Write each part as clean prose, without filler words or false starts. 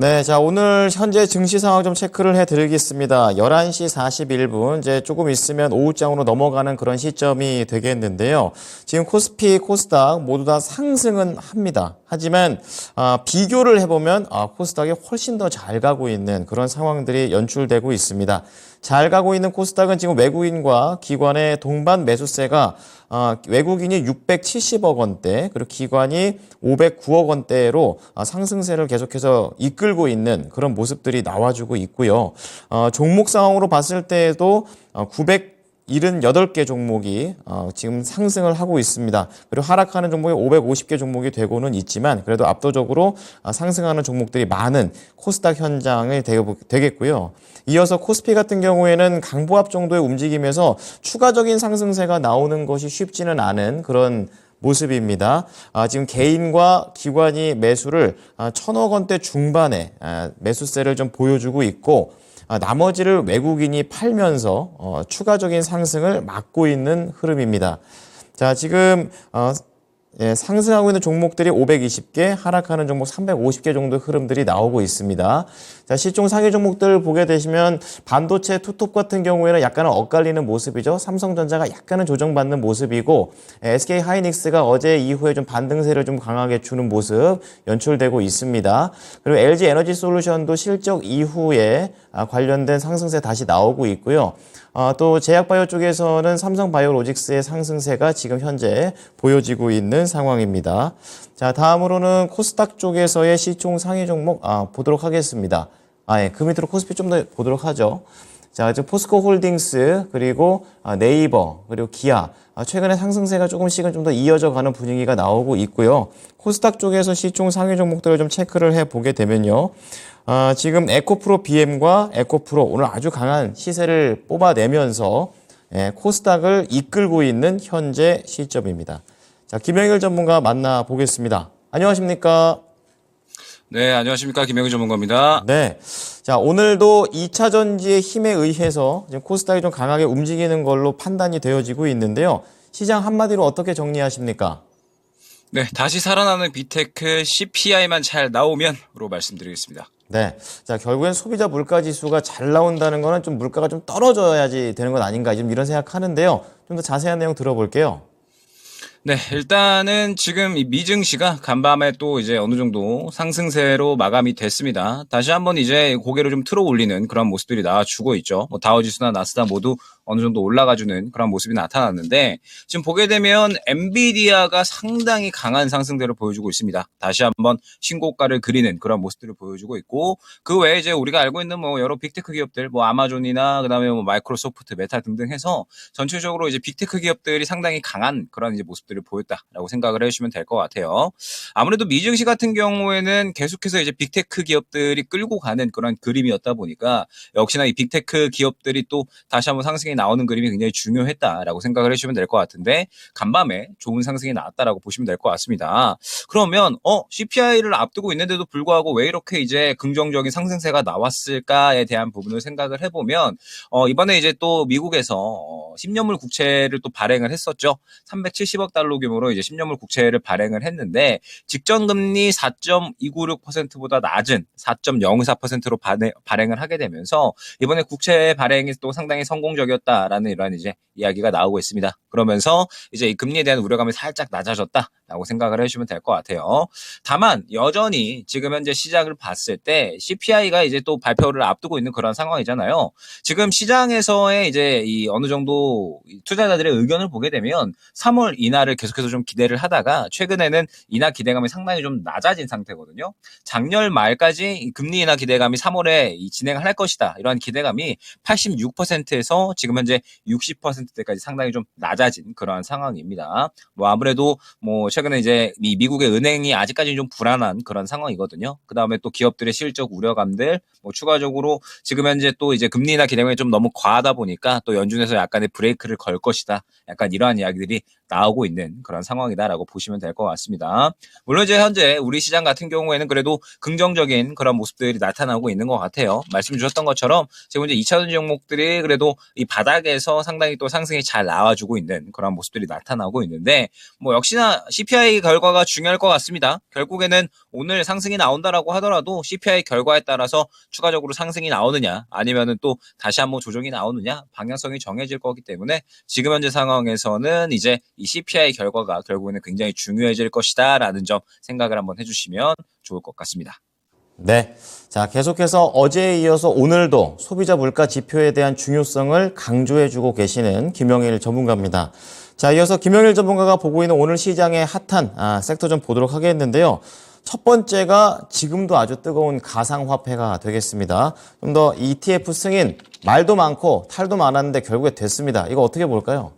네, 자, 오늘 현재 증시 상황 좀 체크를 해드리겠습니다. 11시 41분, 이제 조금 있으면 오후장으로 넘어가는 그런 시점이 되겠는데요. 지금 코스피, 코스닥 모두 다 상승은 합니다. 하지만, 비교를 해보면, 코스닥이 훨씬 더 잘 가고 있는 그런 상황들이 연출되고 있습니다. 잘 가고 있는 코스닥은 지금 외국인과 기관의 동반 매수세가 외국인이 670억 원대, 그리고 기관이 509억 원대로 상승세를 계속해서 이끌고 있는 그런 모습들이 나와주고 있고요. 종목 상황으로 봤을 때에도 978개 종목이 지금 상승을 하고 있습니다. 그리고 하락하는 종목이 550개 종목이 되고는 있지만 그래도 압도적으로 상승하는 종목들이 많은 코스닥 현장이 되겠고요. 이어서 코스피 같은 경우에는 강보합 정도의 움직임에서 추가적인 상승세가 나오는 것이 쉽지는 않은 그런 모습입니다. 지금 개인과 기관이 매수를 1,000억 원대 중반에 매수세를 좀 보여주고 있고 나머지를 외국인이 팔면서 추가적인 상승을 막고 있는 흐름입니다. 자, 지금 상승하고 있는 종목들이 520개, 하락하는 종목 350개 정도의 흐름들이 나오고 있습니다. 자, 시총 상위 종목들 보게 되시면 반도체 투톱 같은 경우에는 약간은 엇갈리는 모습이죠. 삼성전자가 약간은 조정받는 모습이고 SK 하이닉스가 어제 이후에 좀 반등세를 좀 강하게 주는 모습 연출되고 있습니다. 그리고 LG 에너지 솔루션도 실적 이후에 관련된 상승세 다시 나오고 있고요. 또 제약바이오 쪽에서는 삼성바이오로직스의 상승세가 지금 현재 보여지고 있는 상황입니다. 자, 다음으로는 코스닥 쪽에서의 시총 상위 종목 보도록 하겠습니다. 그 밑으로 코스피 좀 더 보도록 하죠. 자, 지금 포스코 홀딩스, 그리고 네이버, 그리고 기아. 최근에 상승세가 조금씩은 좀 더 이어져 가는 분위기가 나오고 있고요. 코스닥 쪽에서 시총 상위 종목들을 좀 체크를 해보게 되면요. 지금 에코프로 BM과 에코프로 오늘 아주 강한 시세를 뽑아내면서 코스닥을 이끌고 있는 현재 시점입니다. 자, 김영일 전문가 만나보겠습니다. 안녕하십니까? 네, 안녕하십니까. 김영희 전문가입니다. 네. 자, 오늘도 2차 전지의 힘에 의해서 지금 코스닥이 좀 강하게 움직이는 걸로 판단이 되어지고 있는데요. 시장 한마디로 어떻게 정리하십니까? 네, 다시 살아나는 빅테크 CPI만 잘 나오면으로 말씀드리겠습니다. 네. 자, 결국엔 소비자 물가 지수가 잘 나온다는 거는 좀 물가가 좀 떨어져야지 되는 건 아닌가, 좀 이런 생각하는데요. 좀 더 자세한 내용 들어볼게요. 네, 일단은 지금 이 미증시가 간밤에 또 이제 어느 정도 상승세로 마감이 됐습니다. 다시 한번 이제 고개를 좀 틀어 올리는 그런 모습들이 나와주고 있죠. 뭐 다우지수나 나스닥 모두 어느 정도 올라가주는 그런 모습이 나타났는데 지금 보게 되면 엔비디아가 상당히 강한 상승세를 보여주고 있습니다. 다시 한번 신고가를 그리는 그런 모습들을 보여주고 있고 그 외에 이제 우리가 알고 있는 뭐 여러 빅테크 기업들 뭐 아마존이나 그다음에 뭐 마이크로소프트, 메타 등등 해서 전체적으로 이제 빅테크 기업들이 상당히 강한 그런 이제 모습들을 보였다라고 생각을 해주시면 될 것 같아요. 아무래도 미증시 같은 경우에는 계속해서 이제 빅테크 기업들이 끌고 가는 그런 그림이었다 보니까 역시나 이 빅테크 기업들이 또 다시 한번 상승이 나오는 그림이 굉장히 중요했다라고 생각을 해주시면 될 것 같은데 간밤에 좋은 상승이 나왔다라고 보시면 될 것 같습니다. 그러면 CPI를 앞두고 있는데도 불구하고 왜 이렇게 이제 긍정적인 상승세가 나왔을까에 대한 부분을 생각을 해보면 이번에 이제 또 미국에서 10년물 국채를 또 발행을 했었죠. 370억 달러 규모로 이제 10년물 국채를 발행을 했는데 직전 금리 4.296%보다 낮은 4.04%로 발행을 하게 되면서 이번에 국채 발행이 또 상당히 성공적이었다라는 이러한 이제 이야기가 나오고 있습니다. 그러면서 이제 이 금리에 대한 우려감이 살짝 낮아졌다라고 생각을 해주시면 될 것 같아요. 다만 여전히 지금 현재 시장을 봤을 때 CPI가 이제 또 발표를 앞두고 있는 그런 상황이잖아요. 지금 시장에서의 이제 이 어느 정도 투자자들의 의견을 보게 되면 3월 인하를 계속해서 좀 기대를 하다가 최근에는 인하 기대감이 상당히 좀 낮아진 상태거든요. 작년 말까지 금리 인하 기대감이 3월에 진행을 할 것이다. 이러한 기대감이 86%에서 지금 현재 60%대까지 상당히 좀 낮아진 그러한 상황입니다. 뭐 아무래도 뭐 최근에 이제 이 미국의 은행이 아직까지는 좀 불안한 그런 상황이거든요. 그 다음에 또 기업들의 실적 우려감들, 뭐 추가적으로 지금 현재 또 이제 금리 인하 기대감이 좀 너무 과하다 보니까 또 연준에서 약간의 브레이크를 걸 것이다. 약간 이러한 이야기들이 나오고 있는 그런 상황이다라고 보시면 될 것 같습니다. 물론 이제 현재 우리 시장 같은 경우에는 그래도 긍정적인 그런 모습들이 나타나고 있는 것 같아요. 말씀 주셨던 것처럼 지금 이제 2차전지 종목들이 그래도 이 바닥에서 상당히 또 상승이 잘 나와주고 있는 그런 모습들이 나타나고 있는데 뭐 역시나 CPI 결과가 중요할 것 같습니다. 결국에는 오늘 상승이 나온다라고 하더라도 CPI 결과에 따라서 추가적으로 상승이 나오느냐 아니면은 또 다시 한번 조정이 나오느냐 방향성이 정해질 거기 때문에 지금 현재 상황에서는 이제 이 CPI 결과가 결국에는 굉장히 중요해질 것이다라는 점 생각을 한번 해주시면 좋을 것 같습니다. 네. 자, 계속해서 어제에 이어서 오늘도 소비자 물가 지표에 대한 중요성을 강조해주고 계시는 김영일 전문가입니다. 자, 이어서 김영일 전문가가 보고 있는 오늘 시장의 핫한 섹터 좀 보도록 하겠는데요. 첫 번째가 지금도 아주 뜨거운 가상화폐가 되겠습니다. 좀 더 ETF 승인, 말도 많고 탈도 많았는데 결국에 됐습니다. 이거 어떻게 볼까요?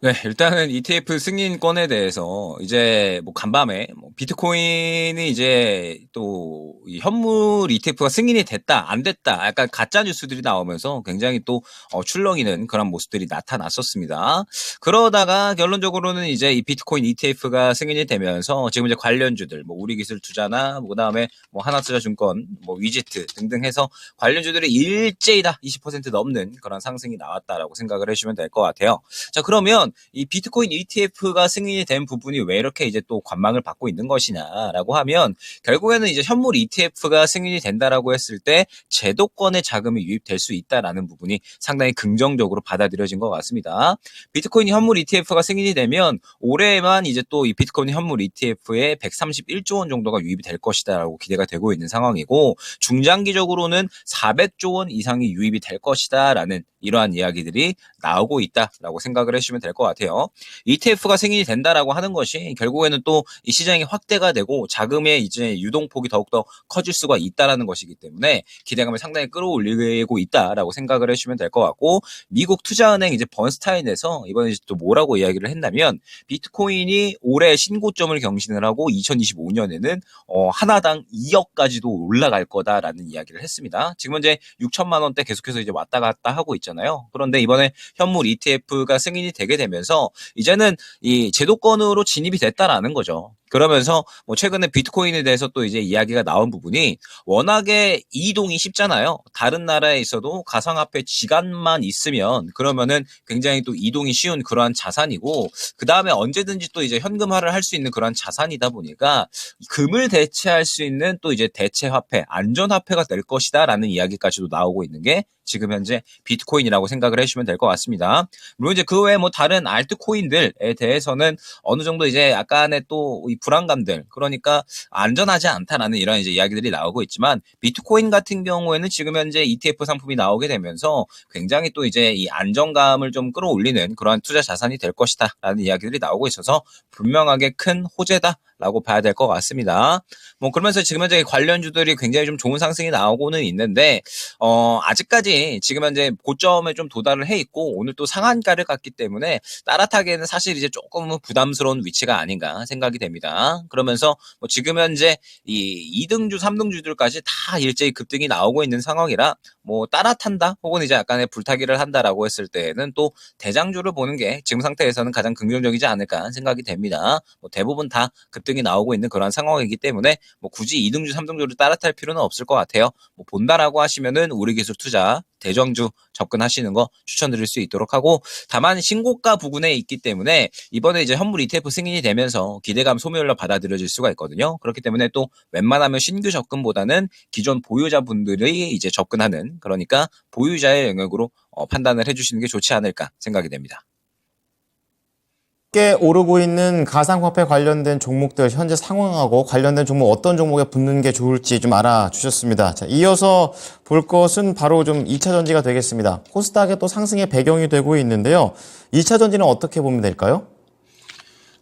네, 일단은 ETF 승인권에 대해서 이제 뭐 간밤에 뭐 비트코인이 이제 또 이 현물 ETF가 승인이 됐다, 안 됐다, 약간 가짜 뉴스들이 나오면서 굉장히 또 출렁이는 그런 모습들이 나타났었습니다. 그러다가 결론적으로는 이제 이 비트코인 ETF가 승인이 되면서 지금 이제 관련주들, 뭐 우리기술투자나 뭐 그다음에 뭐 하나투자증권, 뭐 위지트 등등 해서 관련주들이 일제히 다 20% 넘는 그런 상승이 나왔다라고 생각을 해주시면 될 것 같아요. 자, 그러면 이 비트코인 ETF가 승인이 된 부분이 왜 이렇게 이제 또 관망을 받고 있는 것이냐라고 하면 결국에는 이제 현물 ETF가 승인이 된다라고 했을 때 제도권의 자금이 유입될 수 있다라는 부분이 상당히 긍정적으로 받아들여진 것 같습니다. 비트코인 현물 ETF가 승인이 되면 올해만 이제 또 이 비트코인 현물 ETF에 131조 원 정도가 유입이 될 것이다라고 기대가 되고 있는 상황이고 중장기적으로는 400조 원 이상이 유입이 될 것이다라는 이러한 이야기들이 나오고 있다라고 생각을 해주시면 될 것 같아요. ETF가 승인이 된다라고 하는 것이 결국에는 또 이 시장이 확대가 되고 자금의 이제 유동폭이 더욱더 커질 수가 있다라는 것이기 때문에 기대감을 상당히 끌어올리고 있다라고 생각을 해주시면 될 것 같고 미국 투자은행 이제 번스타인에서 이번에 또 뭐라고 이야기를 했냐면 비트코인이 올해 신고점을 경신을 하고 2025년에는 하나당 2억까지도 올라갈 거다라는 이야기를 했습니다. 지금 현재 6천만 원대 계속해서 이제 왔다 갔다 하고 있잖아요. 그런데 이번에 현물 ETF가 승인이 되게 되면서 이제는 이 제도권으로 진입이 됐다라는 거죠. 그러면서 뭐 최근에 비트코인에 대해서 또 이제 이야기가 나온 부분이 워낙에 이동이 쉽잖아요. 다른 나라에 있어도 가상화폐 지갑만 있으면 그러면은 굉장히 또 이동이 쉬운 그러한 자산이고 그 다음에 언제든지 또 이제 현금화를 할 수 있는 그러한 자산이다 보니까 금을 대체할 수 있는 또 이제 대체 화폐, 안전 화폐가 될 것이다라는 이야기까지도 나오고 있는 게 지금 현재 비트코인이라고 생각을 해주시면 될 것 같습니다. 물론 이제 그 외에 뭐 다른 알트코인들에 대해서는 어느 정도 이제 약간의 또 이 불안감들, 그러니까 안전하지 않다라는 이런 이제 이야기들이 나오고 있지만 비트코인 같은 경우에는 지금 현재 ETF 상품이 나오게 되면서 굉장히 또 이제 이 안정감을 좀 끌어올리는 그러한 투자 자산이 될 것이다라는 이야기들이 나오고 있어서 분명하게 큰 호재다라고 봐야 될 것 같습니다. 뭐 그러면서 지금 현재 관련주들이 굉장히 좀 좋은 상승이 나오고는 있는데 아직까지 지금 현재 고점에 좀 도달을 해 있고 오늘 또 상한가를 갔기 때문에 따라타기에는 사실 이제 조금은 부담스러운 위치가 아닌가 생각이 됩니다. 그러면서 뭐 지금 현재 이 2등주, 3등주들까지 다 일제히 급등이 나오고 있는 상황이라 뭐 따라탄다 혹은 이제 약간의 불타기를 한다라고 했을 때에는 또 대장주를 보는 게 지금 상태에서는 가장 긍정적이지 않을까 생각이 됩니다. 뭐 대부분 다 급등이 나오고 있는 그런 상황이기 때문에 뭐 굳이 2등주, 3등주를 따라탈 필요는 없을 것 같아요. 뭐 본다라고 하시면은 우리기술투자 대정주 접근하시는 거 추천드릴 수 있도록 하고 다만 신고가 부근에 있기 때문에 이번에 이제 현물 ETF 승인이 되면서 기대감 소멸로 받아들여질 수가 있거든요. 그렇기 때문에 또 웬만하면 신규 접근보다는 기존 보유자분들이 이제 접근하는 그러니까 보유자의 영역으로 판단을 해주시는 게 좋지 않을까 생각이 됩니다. 꽤 오르고 있는 가상화폐 관련된 종목들 현재 상황하고 관련된 종목 어떤 종목에 붙는 게 좋을지 좀 알아주셨습니다. 자, 이어서 볼 것은 바로 좀 2차 전지가 되겠습니다. 코스닥의 또 상승의 배경이 되고 있는데요. 2차 전지는 어떻게 보면 될까요?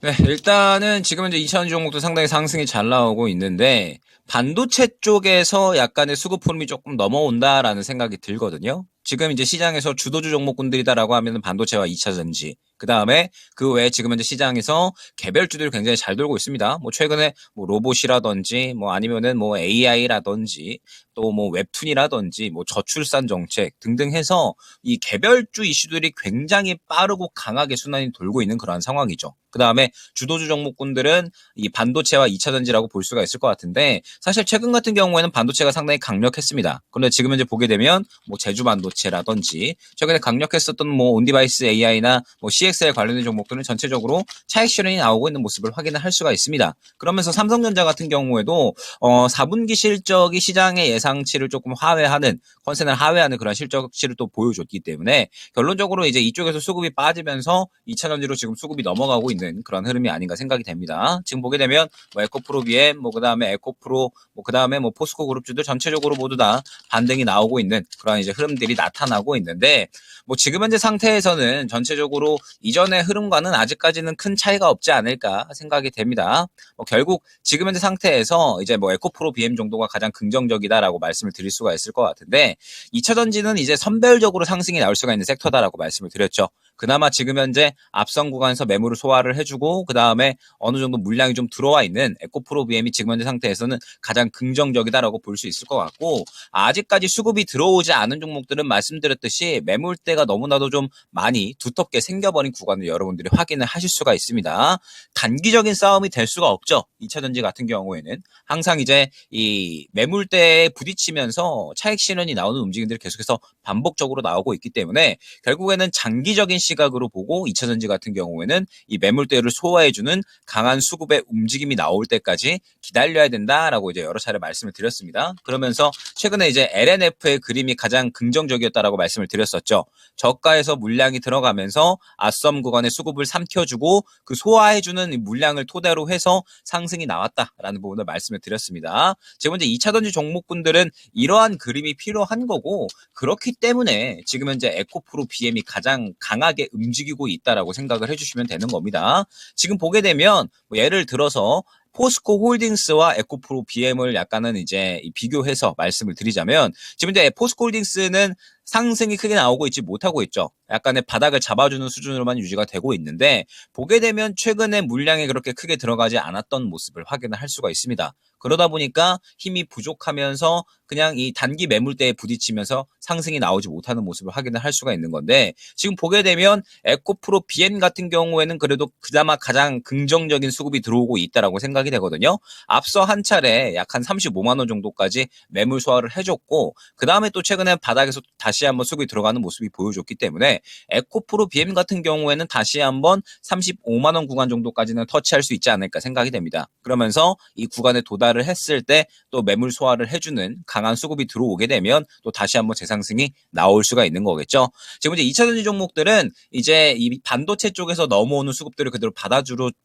네, 일단은 지금 현재 2차 전지 종목도 상당히 상승이 잘 나오고 있는데 반도체 쪽에서 약간의 수급 흐름이 조금 넘어온다라는 생각이 들거든요. 지금 이제 시장에서 주도주 종목군들이다라고 하면 반도체와 2차 전지, 그 다음에 그 외에 지금 현재 시장에서 개별주들이 굉장히 잘 돌고 있습니다. 뭐 최근에 뭐 로봇이라든지 뭐 아니면은 뭐 AI라든지 또 뭐 웹툰이라든지 뭐 저출산 정책 등등 해서 이 개별주 이슈들이 굉장히 빠르고 강하게 순환이 돌고 있는 그러한 상황이죠. 그 다음에 주도주 종목군들은 이 반도체와 2차 전지라고 볼 수가 있을 것 같은데 사실 최근 같은 경우에는 반도체가 상당히 강력했습니다. 그런데 지금 현재 보게 되면 뭐 제주 반도체 반도체라든지 최근에 강력했었던 뭐 온디바이스 AI나 뭐 CXL 관련된 종목들은 전체적으로 차익 실현이 나오고 있는 모습을 확인을 할 수가 있습니다. 그러면서 삼성전자 같은 경우에도 4분기 실적이 시장의 예상치를 조금 하회하는 컨센을 하회하는 그런 실적치를 또 보여줬기 때문에 결론적으로 이제 이쪽에서 수급이 빠지면서 2차전지로 지금 수급이 넘어가고 있는 그런 흐름이 아닌가 생각이 됩니다. 지금 보게 되면 뭐 에코프로 BM, 뭐 그다음에 에코프로, 뭐 그다음에 뭐 포스코 그룹주들 전체적으로 모두 다 반등이 나오고 있는 그런 이제 흐름들이 나타나고 있는데 뭐 지금 현재 상태에서는 전체적으로 이전의 흐름과는 아직까지는 큰 차이가 없지 않을까 생각이 됩니다. 뭐 결국 지금 현재 상태에서 이제 뭐 에코프로 BM 정도가 가장 긍정적이다라고 말씀을 드릴 수가 있을 것 같은데 2차 전지는 이제 선별적으로 상승이 나올 수가 있는 섹터다라고 말씀을 드렸죠. 그나마 지금 현재 앞선 구간에서 매물을 소화를 해주고 그 다음에 어느 정도 물량이 좀 들어와 있는 에코프로 BM이 지금 현재 상태에서는 가장 긍정적이다라고 볼 수 있을 것 같고 아직까지 수급이 들어오지 않은 종목들은 말씀드렸듯이 매물대가 너무나도 좀 많이 두텁게 생겨버린 구간을 여러분들이 확인을 하실 수가 있습니다. 단기적인 싸움이 될 수가 없죠. 2차 전지 같은 경우에는 항상 이제 이 매물대에 부딪히면서 차익 실현이 나오는 움직임들이 계속해서 반복적으로 나오고 있기 때문에 결국에는 장기적인 시각으로 보고 2차 전지 같은 경우에는 이 매물대를 소화해주는 강한 수급의 움직임이 나올 때까지 기다려야 된다라고 이제 여러 차례 말씀을 드렸습니다. 그러면서 최근에 이제 LNF의 그림이 가장 긍정적이었다라고 말씀을 드렸었죠. 저가에서 물량이 들어가면서 앞섬 구간의 수급을 삼켜주고 그 소화해주는 물량을 토대로 해서 상승이 나왔다라는 부분을 말씀을 드렸습니다. 지금 이제 2차 전지 종목분들은 이러한 그림이 필요한 거고 그렇기 때문에 지금 현재 에코프로 BM이 가장 강하게 움직이고 있다라고 생각을 해주시면 되는 겁니다. 지금 보게 되면 뭐 예를 들어서 포스코 홀딩스와 에코프로 BM을 약간은 이제 비교해서 말씀을 드리자면 지금 이제 포스코 홀딩스는 상승이 크게 나오고 있지 못하고 있죠. 약간의 바닥을 잡아주는 수준으로만 유지가 되고 있는데 보게 되면 최근에 물량이 그렇게 크게 들어가지 않았던 모습을 확인을 할 수가 있습니다. 그러다 보니까 힘이 부족하면서 그냥 이 단기 매물대에 부딪히면서 상승이 나오지 못하는 모습을 확인을 할 수가 있는 건데 지금 보게 되면 에코프로 BM 같은 경우에는 그래도 그나마 가장 긍정적인 수급이 들어오고 있다라고 생각이 되거든요. 앞서 한 차례 약 한 35만 원 정도까지 매물 소화를 해줬고 그 다음에 또 최근에 바닥에서 다시 한번 수급이 들어가는 모습이 보여줬기 때문에 에코프로 BM 같은 경우에는 다시 한번 35만 원 구간 정도까지는 터치할 수 있지 않을까 생각이 됩니다. 그러면서 이 구간에 도달을 했을 때 또 매물 소화를 해주는 강한 수급이 들어오게 되면 또 다시 한번 재상승이 나올 수가 있는 거겠죠. 지금 이제 2차 전지 종목들은 이제 이 반도체 쪽에서 넘어오는 수급들을 그대로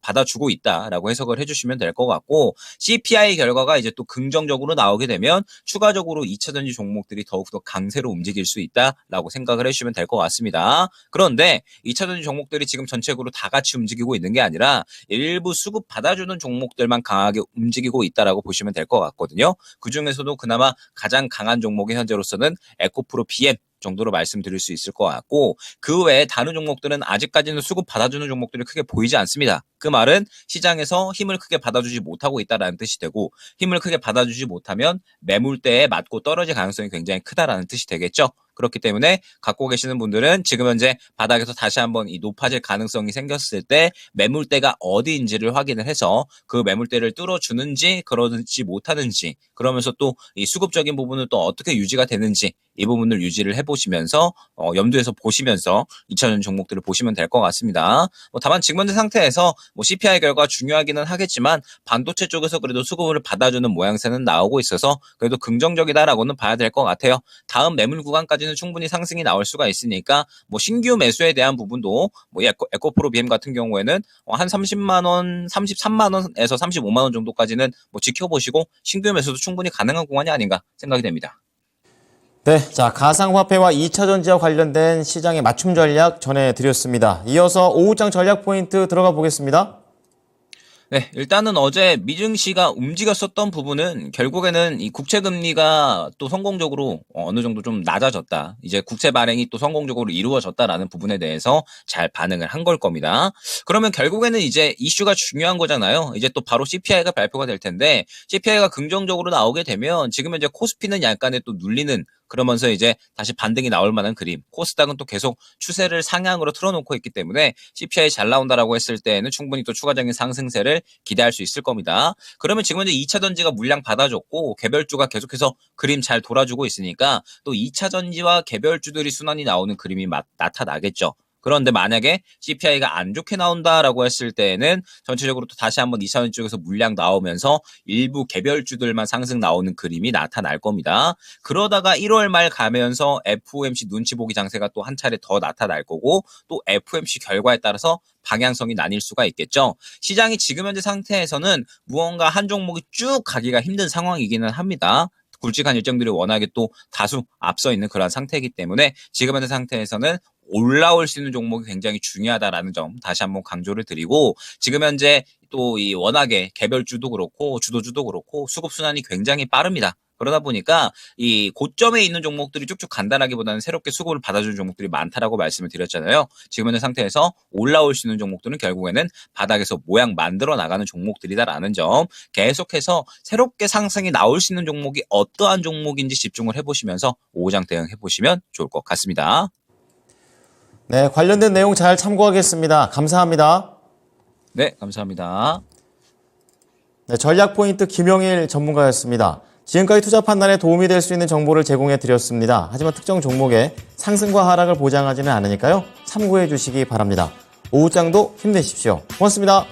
받아주고 있다라고 해석을 해주시면 될 것 같고 CPI 결과가 이제 또 긍정적으로 나오게 되면 추가적으로 2차 전지 종목들이 더욱더 강세로 움직일 수 있다라고 생각을 해주시면 될 것 같습니다. 그런데 2차 전지 종목들이 지금 전체적으로 다 같이 움직이고 있는 게 아니라 일부 수급 받아주는 종목들만 강하게 움직이고 있다라고 보시면 될 것 같거든요. 그중에서도 그나마 가장 강한 종목이 현재로서는 에코프로 BM 정도로 말씀드릴 수 있을 것 같고 그 외에 다른 종목들은 아직까지는 수급 받아주는 종목들이 크게 보이지 않습니다. 그 말은 시장에서 힘을 크게 받아주지 못하고 있다라는 뜻이 되고 힘을 크게 받아주지 못하면 매물대에 맞고 떨어질 가능성이 굉장히 크다라는 뜻이 되겠죠. 그렇기 때문에 갖고 계시는 분들은 지금 현재 바닥에서 다시 한번 이 높아질 가능성이 생겼을 때 매물대가 어디인지를 확인을 해서 그 매물대를 뚫어주는지 그러지 못하는지 그러면서 또 이 수급적인 부분은 또 어떻게 유지가 되는지 이 부분을 유지를 해보시면서 염두에서 보시면서 2차전 종목들을 보시면 될 것 같습니다. 다만 지금 현재 상태에서 CPI 결과 중요하기는 하겠지만 반도체 쪽에서 그래도 수급을 받아주는 모양새는 나오고 있어서 그래도 긍정적이다라고는 봐야 될 것 같아요. 다음 매물 구간까지는 충분히 상승이 나올 수가 있으니까 신규 매수에 대한 부분도 에코프로 BM 같은 경우에는 한 30만 원, 33만 원에서 35만 원 정도까지는 지켜보시고 신규 매수도 충분히 가능한 구간이 아닌가 생각이 됩니다. 네, 자, 가상화폐와 2차 전지와 관련된 시장의 맞춤 전략 전해드렸습니다. 이어서 오후장 전략 포인트 들어가 보겠습니다. 네, 일단은 어제 미증시가 움직였었던 부분은 결국에는 이 국채 금리가 또 성공적으로 어느 정도 좀 낮아졌다. 이제 국채 발행이 또 성공적으로 이루어졌다라는 부분에 대해서 잘 반응을 한 걸 겁니다. 그러면 결국에는 이제 이슈가 중요한 거잖아요. 이제 또 바로 CPI가 발표가 될 텐데 CPI가 긍정적으로 나오게 되면 지금 현재 코스피는 약간의 또 눌리는 그러면서 이제 다시 반등이 나올 만한 그림. 코스닥은 또 계속 추세를 상향으로 틀어놓고 있기 때문에 CPI 잘 나온다라고 했을 때는 충분히 또 추가적인 상승세를 기대할 수 있을 겁니다. 그러면 지금 현재 2차 전지가 물량 받아줬고 개별주가 계속해서 그림 잘 돌아주고 있으니까 또 2차 전지와 개별주들이 순환이 나오는 그림이 나타나겠죠. 그런데 만약에 CPI가 안 좋게 나온다라고 했을 때는 전체적으로 또 다시 한번 2차 전지 쪽에서 물량 나오면서 일부 개별주들만 상승 나오는 그림이 나타날 겁니다. 그러다가 1월 말 가면서 FOMC 눈치 보기 장세가 또 한 차례 더 나타날 거고 또 FOMC 결과에 따라서 방향성이 나뉠 수가 있겠죠. 시장이 지금 현재 상태에서는 무언가 한 종목이 쭉 가기가 힘든 상황이기는 합니다. 굵직한 일정들이 워낙에 또 다수 앞서 있는 그런 상태이기 때문에 지금 현재 상태에서는 올라올 수 있는 종목이 굉장히 중요하다라는 점 다시 한번 강조를 드리고 지금 현재 또 이 워낙에 개별주도 그렇고 주도주도 그렇고 수급 순환이 굉장히 빠릅니다. 그러다 보니까 이 고점에 있는 종목들이 쭉쭉 간다라기보다는 새롭게 수급을 받아주는 종목들이 많다라고 말씀을 드렸잖아요. 지금 현재 상태에서 올라올 수 있는 종목들은 결국에는 바닥에서 모양 만들어 나가는 종목들이다라는 점 계속해서 새롭게 상승이 나올 수 있는 종목이 어떠한 종목인지 집중을 해보시면서 오후장 대응해보시면 좋을 것 같습니다. 네, 관련된 내용 잘 참고하겠습니다. 감사합니다. 네, 감사합니다. 네, 전략포인트 김영일 전문가였습니다. 지금까지 투자 판단에 도움이 될 수 있는 정보를 제공해 드렸습니다. 하지만 특정 종목의 상승과 하락을 보장하지는 않으니까요. 참고해 주시기 바랍니다. 오후장도 힘내십시오. 고맙습니다.